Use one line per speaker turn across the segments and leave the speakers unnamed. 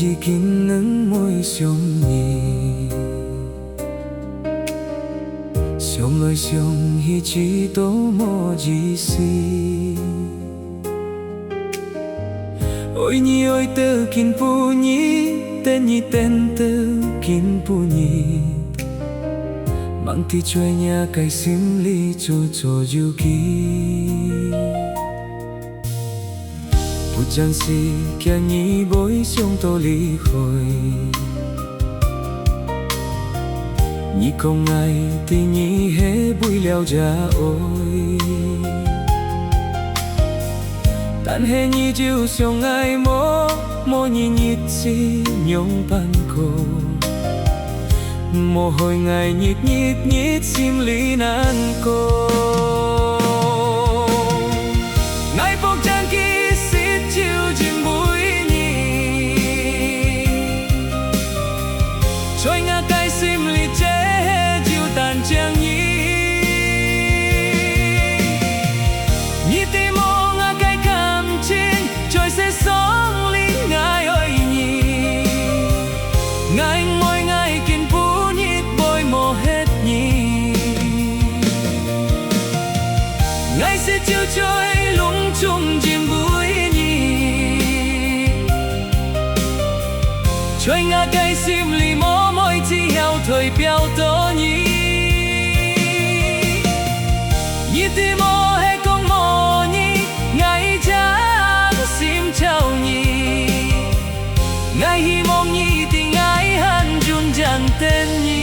已經能每相依，相來相去直到無意思。愛你愛得緊不易，等你等得緊不易，mang thì chơi nhà cái sim li cho yêu kỳ. Một chân si kia nhị bối xong tô ly hồi, nhị không ai thì nhị hết bụi leo ra ôi. Tan hết nhị chiều xong ai mô nhị nhị chi nhung ban cô. Mồ hôi ngày nhịp nhịp nhịp sim lý nan cô. Ngày phong trang kia xít chiều chim bụi nhì, trôi ngã cái sim lý chế chiều tàn trang nhì. Nhị tim mô ngã cái cam chín, trôi sẽ sống lý ngài ơi nhì. Ngài ngồi ngài kiên mồ hết nhì, ngày sẽ chiều trôi lung tung chim bụi nhì, trôi ngã cây sim lì mó môi chi heo thời béo tố nhì. Nhì tim mô hay con mồ nhì, ngày chẳng sim chào nhì, ngày hi mong nhì thì ngày hắn run chẳng tên nhì.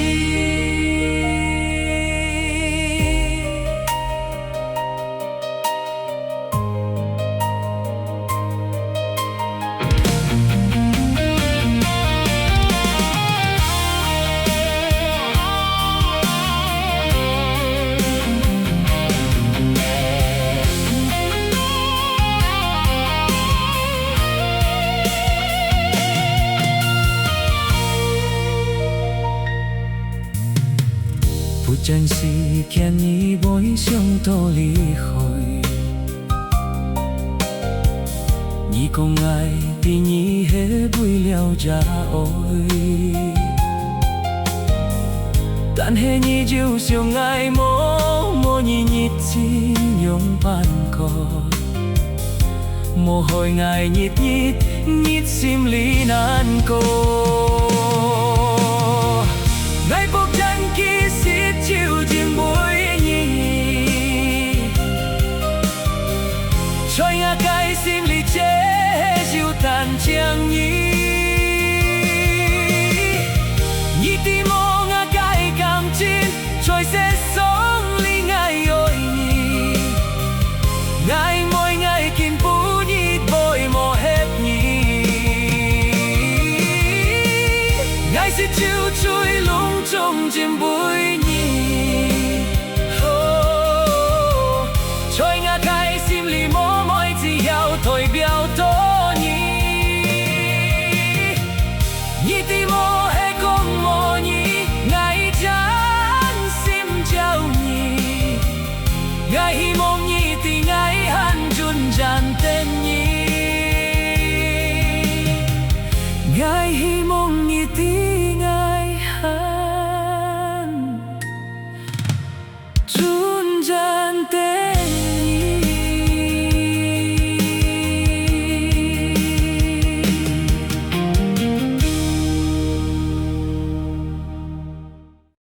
Một chân si kia nhị bối xong tô ly hồi, nhị không ai thì nhị hết bụi leo ra ôi. Tan hết nhị chiều xong ai mô nhị nhị chi nhung ban cô. Mồ hôi ngày nhịp nhịp nhịp sim lý nan cô. Ngày bốc chân kia xít chiều chim bụi nhì, trôi ngã cái sim lý chế chiều tàn trang nhì. Nhị tim mô ngã cái cam chín, trôi sẽ sống lý ngài ôi nhì. Ngài mỗi ngày kim bú nhị bôi mồ hết nhì, ngài sẽ chiều trôi lung tung chim bụi nhì. Trôi ngã cái sim lì mô môi chi heo thôi béo tố nhì. Nhị tim mô hay con mồ nhì, ngài chẳng sim chào nhì, ngài hi mong nhì thì ngài hắn run ràn tên nhì. Ngài hi